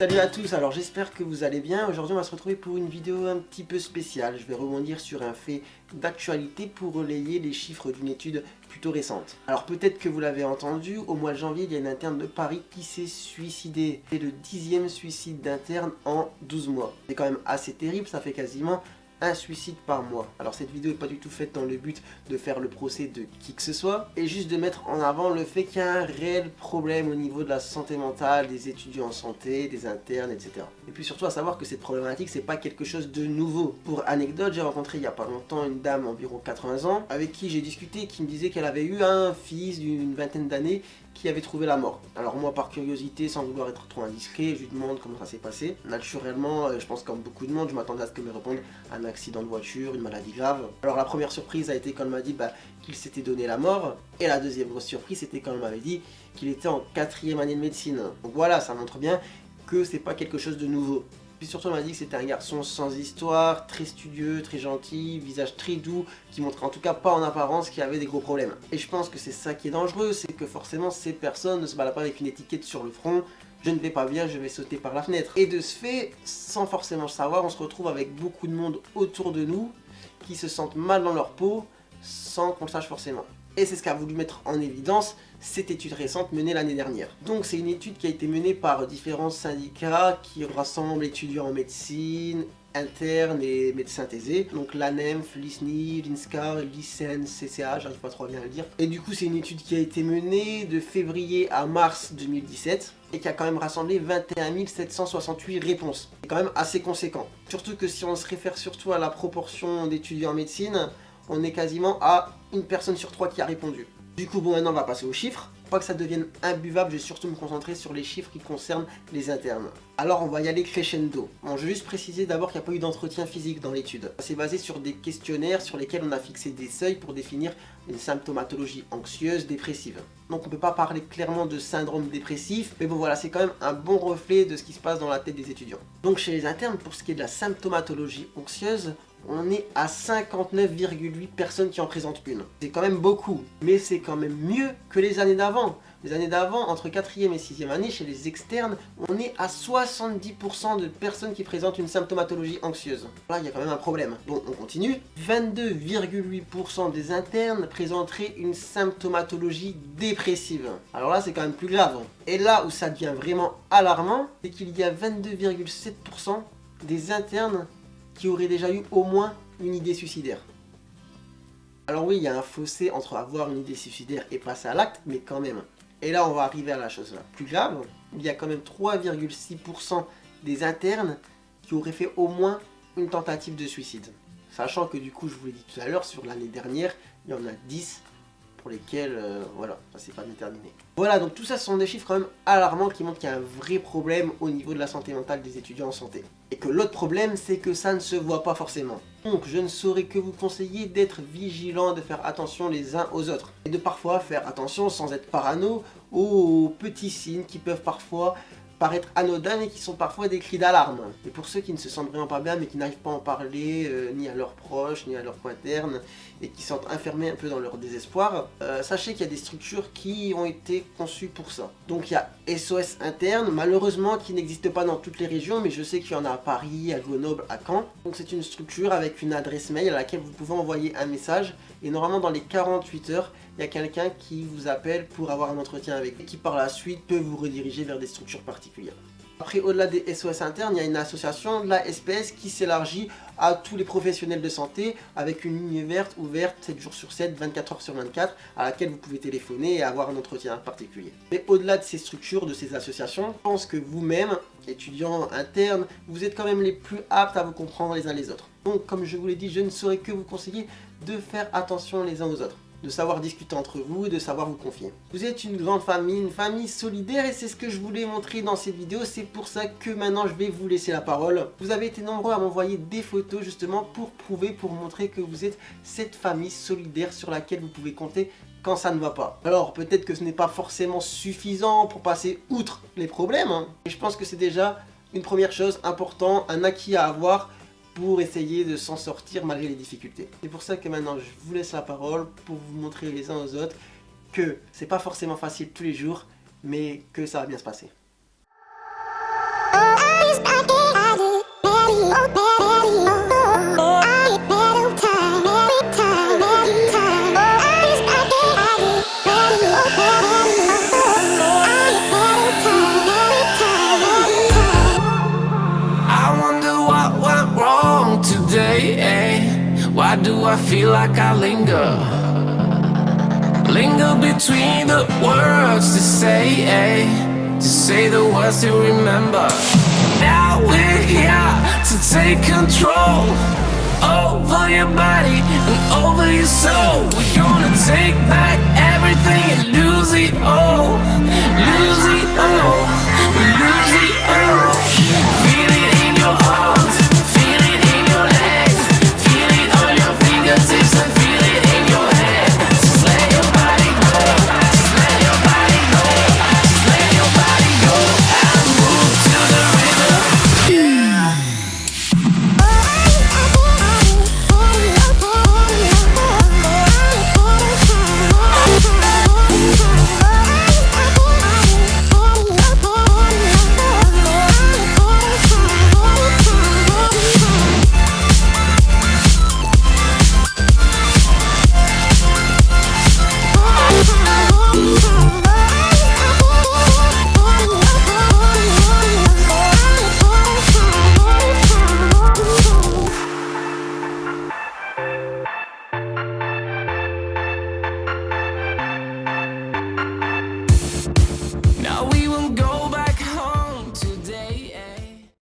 Salut à tous, alors j'espère que vous allez bien. Aujourd'hui on va se retrouver pour une vidéo un petit peu spéciale. Je vais rebondir sur un fait d'actualité pour relayer les chiffres d'une étude plutôt récente. Alors peut-être que vous l'avez entendu, au mois de janvier il y a une interne de Paris qui s'est suicidée. C'est le 10e suicide d'interne en 12 mois. C'est quand même assez terrible, ça fait quasiment un suicide par mois. Alors cette vidéo n'est pas du tout faite dans le but de faire le procès de qui que ce soit, et juste de mettre en avant le fait qu'il y a un réel problème au niveau de la santé mentale des étudiants en santé, des internes, etc. Et puis surtout à savoir que cette problématique c'est pas quelque chose de nouveau. Pour anecdote, j'ai rencontré il y a pas longtemps une dame environ 80 ans avec qui j'ai discuté, qui me disait qu'elle avait eu un fils d'une vingtaine d'années qui avait trouvé la mort. Alors moi par curiosité, sans vouloir être trop indiscret, je lui demande comment ça s'est passé. Naturellement, je pense comme beaucoup de monde, je m'attendais à ce qu'elle me réponde un accident de voiture, une maladie grave. Alors la première surprise a été quand elle m'a dit qu'il s'était donné la mort. Et la deuxième grosse surprise c'était quand elle m'avait dit qu'il était en 4e année de médecine. Donc voilà, ça montre bien que c'est pas quelque chose de nouveau. Puis surtout, on m'a dit que c'était un garçon sans histoire, très studieux, très gentil, visage très doux, qui montrait en tout cas pas en apparence qu'il avait des gros problèmes. Et je pense que c'est ça qui est dangereux, c'est que forcément ces personnes ne se baladent pas avec une étiquette sur le front, je ne vais pas bien, je vais sauter par la fenêtre. Et de ce fait, sans forcément le savoir, on se retrouve avec beaucoup de monde autour de nous qui se sentent mal dans leur peau sans qu'on le sache forcément. Et c'est ce qu'a voulu mettre en évidence cette étude récente menée l'année dernière. Donc c'est une étude qui a été menée par différents syndicats qui rassemblent étudiants en médecine, internes et médecins thésés. Donc l'ANEMF, l'ISNI, l'INSCAR, l'ICEN, CCA, j'arrive pas trop bien à le dire. Et du coup c'est une étude qui a été menée de février à mars 2017 et qui a quand même rassemblé 21 768 réponses. C'est quand même assez conséquent. Surtout que si on se réfère surtout à la proportion d'étudiants en médecine, on est quasiment à une personne sur 3 qui a répondu. Du coup, bon, maintenant on va passer aux chiffres. Pour pas que ça devienne imbuvable, je vais surtout me concentrer sur les chiffres qui concernent les internes. Alors on va y aller crescendo. Bon, je vais juste préciser d'abord qu'il n'y a pas eu d'entretien physique dans l'étude. C'est basé sur des questionnaires sur lesquels on a fixé des seuils pour définir une symptomatologie anxieuse, dépressive. Donc on peut pas parler clairement de syndrome dépressif, mais bon voilà, c'est quand même un bon reflet de ce qui se passe dans la tête des étudiants. Donc chez les internes, pour ce qui est de la symptomatologie anxieuse, on est à 59,8 personnes qui en présentent une. C'est quand même beaucoup, mais c'est quand même mieux que les années d'avant. Les années d'avant, entre 4e et 6e année, chez les externes, on est à 70% de personnes qui présentent une symptomatologie anxieuse. Là, il y a quand même un problème. Bon, on continue. 22,8% des internes présenteraient une symptomatologie dépressive. Alors là, c'est quand même plus grave. Et là où ça devient vraiment alarmant, c'est qu'il y a 22,7% des internes qui auraient déjà eu au moins une idée suicidaire. Alors oui, il y a un fossé entre avoir une idée suicidaire et passer à l'acte, mais quand même. Et là, on va arriver à la chose la plus grave. Il y a quand même 3,6% des internes qui auraient fait au moins une tentative de suicide. Sachant que du coup, je vous l'ai dit tout à l'heure, sur l'année dernière, il y en a 10 pour lesquels, voilà, ça s'est pas bien terminé. Voilà, donc tout ça ce sont des chiffres quand même alarmants qui montrent qu'il y a un vrai problème au niveau de la santé mentale des étudiants en santé. Et que l'autre problème, c'est que ça ne se voit pas forcément. Donc je ne saurais que vous conseiller d'être vigilant, de faire attention les uns aux autres. Et de parfois faire attention sans être parano aux petits signes qui peuvent parfois paraître anodins mais qui sont parfois des cris d'alarme. Et pour ceux qui ne se sentent vraiment pas bien mais qui n'arrivent pas à en parler ni à leurs proches, ni à leurs co-internes et qui sont enfermés un peu dans leur désespoir, sachez qu'il y a des structures qui ont été conçues pour ça. Donc il y a SOS Interne, malheureusement qui n'existe pas dans toutes les régions, mais je sais qu'il y en a à Paris, à Grenoble, à Caen. Donc c'est une structure avec une adresse mail à laquelle vous pouvez envoyer un message et normalement dans les 48 heures, il y a quelqu'un qui vous appelle pour avoir un entretien avec vous et qui par la suite peut vous rediriger vers des structures particulières. Après, au-delà des SOS internes, il y a une association, la SPS, qui s'élargit à tous les professionnels de santé avec une ligne verte ouverte 7 jours sur 7, 24 heures sur 24, à laquelle vous pouvez téléphoner et avoir un entretien particulier. Mais au-delà de ces structures, de ces associations, je pense que vous-même, étudiants internes, vous êtes quand même les plus aptes à vous comprendre les uns les autres. Donc, comme je vous l'ai dit, je ne saurais que vous conseiller de faire attention les uns aux autres, de savoir discuter entre vous, de savoir vous confier. Vous êtes une grande famille, une famille solidaire et c'est ce que je voulais montrer dans cette vidéo. C'est pour ça que maintenant je vais vous laisser la parole. Vous avez été nombreux à m'envoyer des photos justement pour prouver, pour montrer que vous êtes cette famille solidaire sur laquelle vous pouvez compter quand ça ne va pas. Alors peut-être que ce n'est pas forcément suffisant pour passer outre les problèmes, hein, et je pense que c'est déjà une première chose importante, un acquis à avoir pour essayer de s'en sortir malgré les difficultés. C'est pour ça que maintenant je vous laisse la parole pour vous montrer les uns aux autres que c'est pas forcément facile tous les jours, mais que ça va bien se passer. Why do I feel like I linger? Linger between the words to say the words to remember. Now we're here to take control over your body and over your soul. We're gonna take back everything and lose it all. Lose it all. Lose it